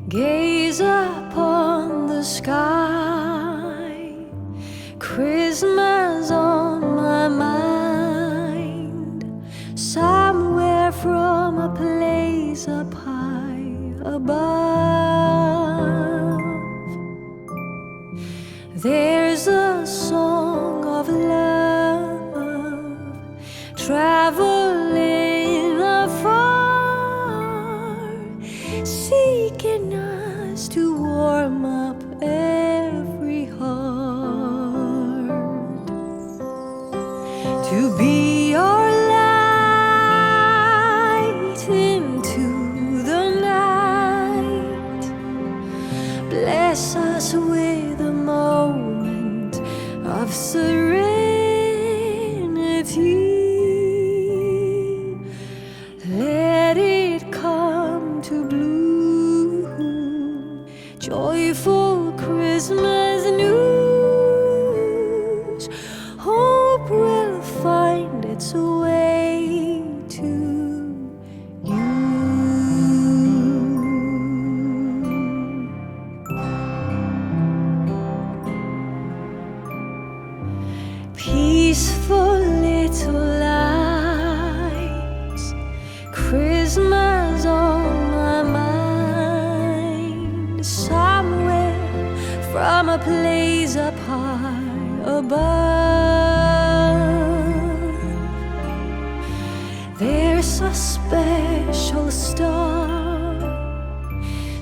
Gaze upon the sky, Christmas on my mind, somewhere from a place up high above. There's a song of love traveling afar, seeking us to warm up every heart, to be our light into the night. Bless us with a moment of serenity. Let it come to bloom, joyful Christmas news. Hope will find its way to you. Peaceful little lights, Christmas on my mind, somewhere from a place up high above. There's a special star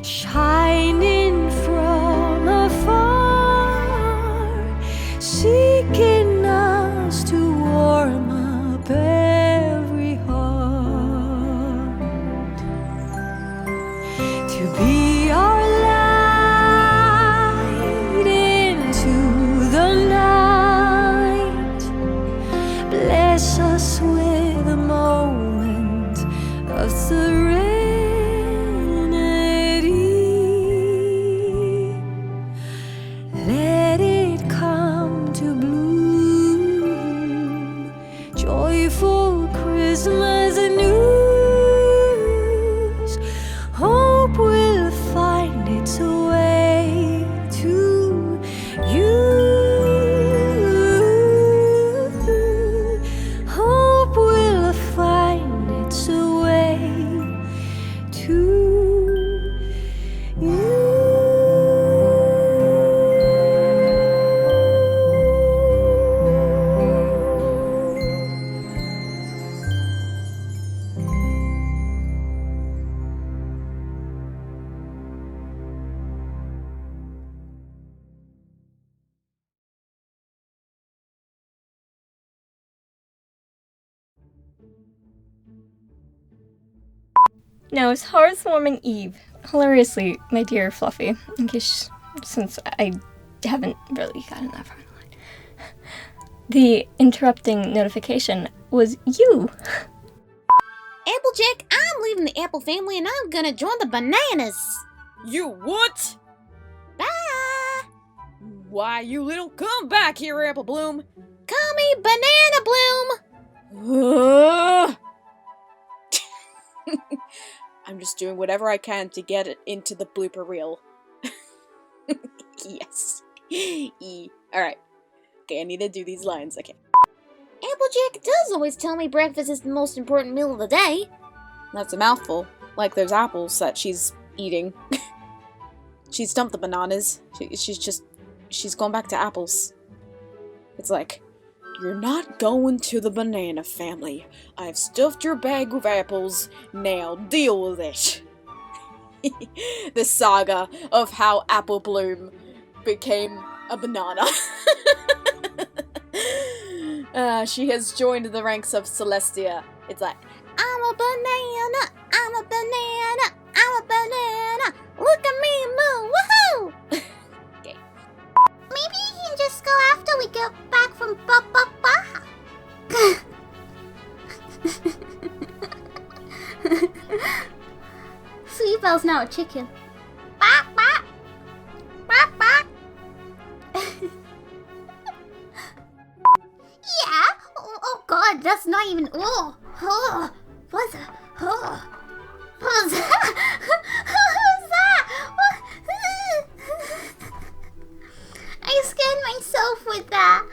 shining from afar, seeking us to warm up every heart, to be our light Now, it's Hearthwarming Eve. Hilariously, my dear Fluffy, in case, since I haven't really gotten that far in the line. The interrupting notification was you. Applejack, I'm leaving the Apple family and I'm gonna join the bananas. You what? Bye. Why, you little come back here, Apple Bloom. Call me Banana Bloom. I'm just doing whatever I can to get it into the blooper reel. Yes. Alright. Okay, I need to do these lines. Okay. Applejack does always tell me breakfast is the most important meal of the day. That's a mouthful. Like those apples that she's eating. She's dumped the bananas. She's gone back to apples. It's like, you're not going to the banana family. I've stuffed your bag with apples. Now deal with it. The saga of how Apple Bloom became a banana. She has joined the ranks of Celestia. It's like, I'm a banana, I'm a banana, I'm a banana. Look at me move, woohoo! okay. Maybe you can just go after we get back from ba-ba-ba. Sweetbell's now a chicken. Bop, bop. Bop, bop. Yeah? Oh god, that's not even... Oh. What's that? What was that? What was that? I scared myself with that.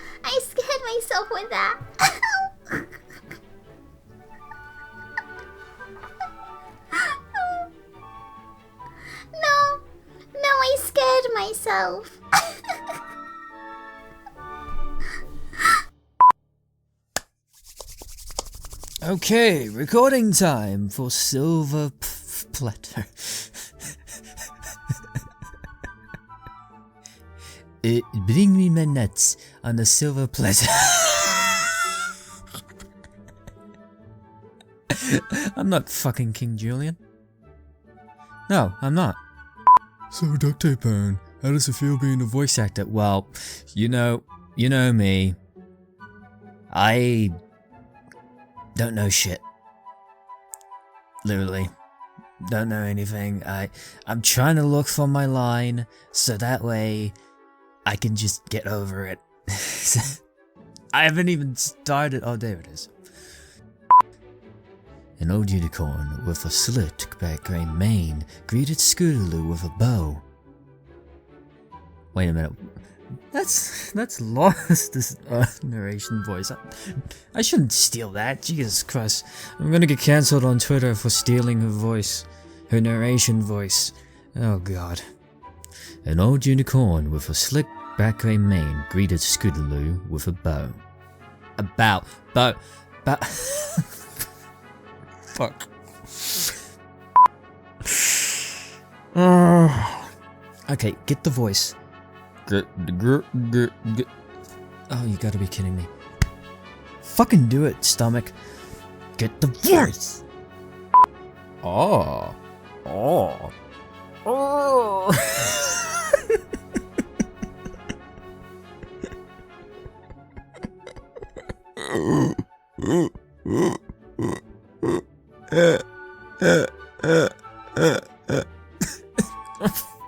No, I scared myself. Okay, recording time for Silver Platter. Bring me my nuts on the silver platter. I'm not fucking King Julian. No, I'm not. So, Duct Tape Man, how does it feel being a voice actor? Well, you know me. I don't know shit. Literally. Don't know anything. I'm trying to look for my line, so that way I can just get over it. I haven't even started. Oh, there it is. An old unicorn with a slit back gray mane greeted Scootaloo with a bow. Wait a minute. That's lost, this narration voice. I shouldn't steal that. Jesus Christ. I'm gonna get cancelled on Twitter for stealing her voice. Her narration voice. Oh god. An old unicorn with a slick back gray mane greeted Scootaloo with a bow. A bow. Bow. Fuck. Okay, get the voice. Oh, you gotta be kidding me. Fucking do it, stomach. Get the voice! Oh.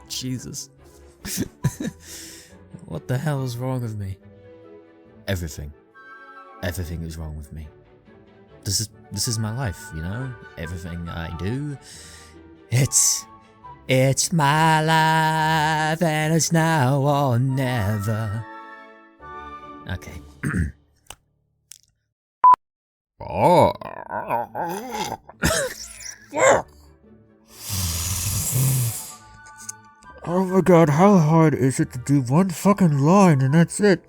Jesus. What the hell is wrong with me? Everything. Everything is wrong with me. This is my life, you know? Everything I do, it's my life and it's now or never. Okay. Oh. Oh my god, how hard is it to do one fucking line and that's it?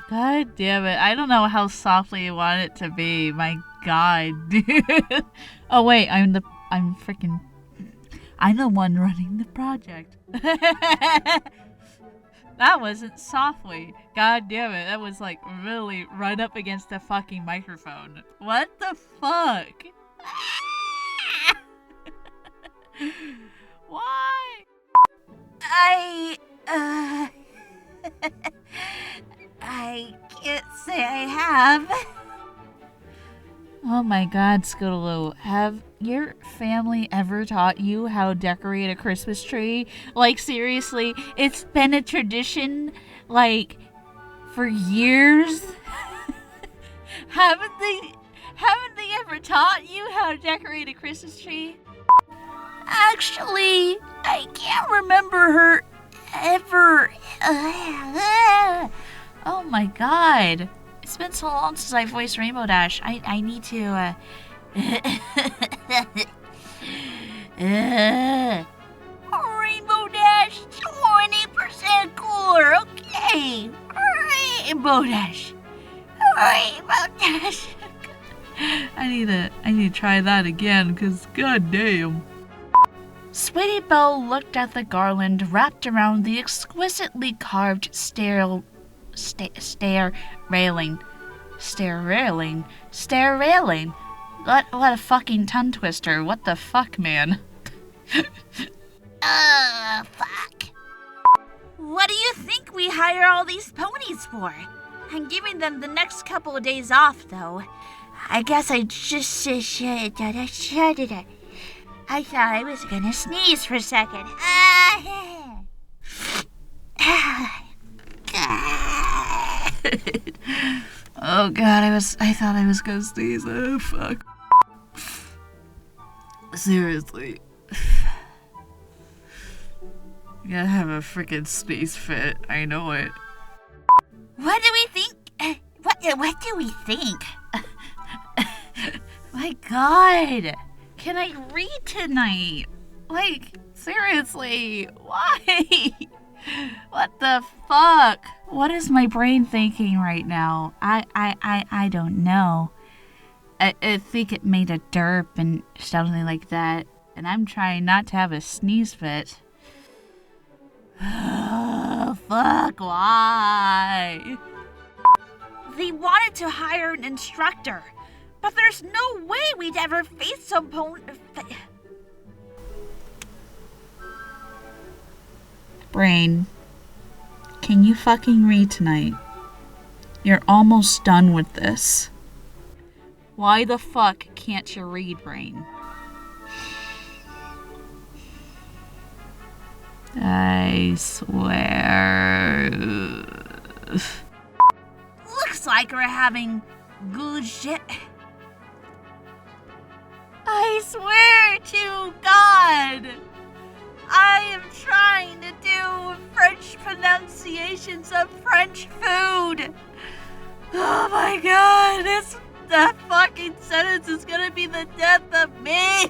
God damn it. I don't know how softly you want it to be. My god, dude. Oh wait, I'm the one running the project. That wasn't softly. God damn it. That was like really right up against the fucking microphone. What the fuck? Why? I can't say I have. Oh my god, Scootaloo. Have your family ever taught you how to decorate a Christmas tree? Like, seriously, it's been a tradition, like, for years. Haven't they ever taught you how to decorate a Christmas tree? Actually, I can't remember her ever. Oh my god. It's been so long since I voiced Rainbow Dash. I need to, Rainbow Dash, 20% cooler, okay. Rainbow Dash. Rainbow Dash. I need to try that again, cause god damn. Sweetie Belle looked at the garland wrapped around the exquisitely carved stair railing. What a fucking tongue twister. What the fuck, man? Fuck. What do you think we hire all these ponies for? I'm giving them the next couple of days off, though. I guess I just I thought I was gonna sneeze for a second. Oh god, I thought I was gonna sneeze. Oh fuck. Seriously. I gotta have a freaking sneeze fit. I know it. What do we think? What do we think? My god. Can I read tonight? Like, seriously, why? What the fuck? What is my brain thinking right now? I don't know. I think it made a derp and something like that, and I'm trying not to have a sneeze fit. Fuck, why? They wanted to hire an instructor, but there's no way we'd ever face some Brain, can you fucking read tonight? You're almost done with this. Why the fuck can't you read, Brain? I swear. Looks like we're having good shit. I swear to God, I am trying to do French pronunciations of French food. Oh my god, that fucking sentence is gonna be the death of me.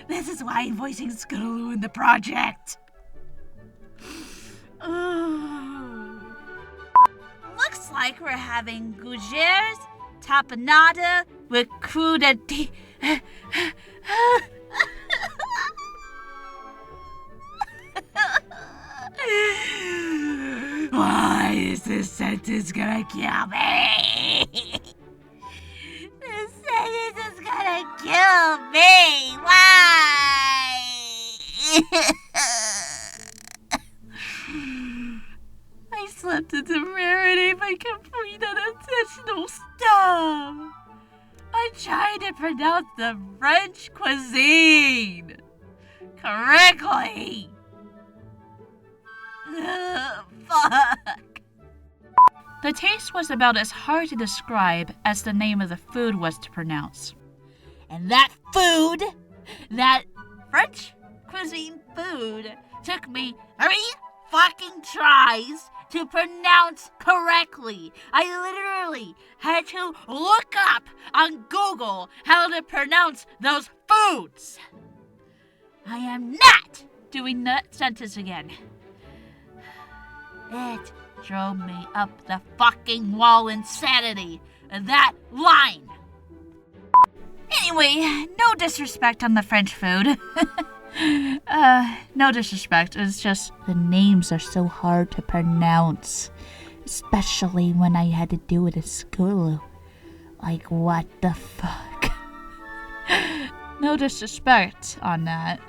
This is why I'm voicing Scootaloo in the project. Looks like we're having gougères, tapenade with crudité. Why is this sentence gonna kill me? This sentence is gonna kill me. Why? I slipped into Rarity by complete unintentional stuff. I'm trying to pronounce the French cuisine correctly. Fuck. The taste was about as hard to describe as the name of the food was to pronounce. And that food, that French cuisine food, took me 3 fucking tries to pronounce correctly. I literally had to look up on Google how to pronounce those foods. I am not doing that sentence again. It drove me up the fucking wall insanity. That line. Anyway, no disrespect on the French food. No disrespect, it's just the names are so hard to pronounce. Especially when I had to do it at Scootaloo. Like, what the fuck? No disrespect on that.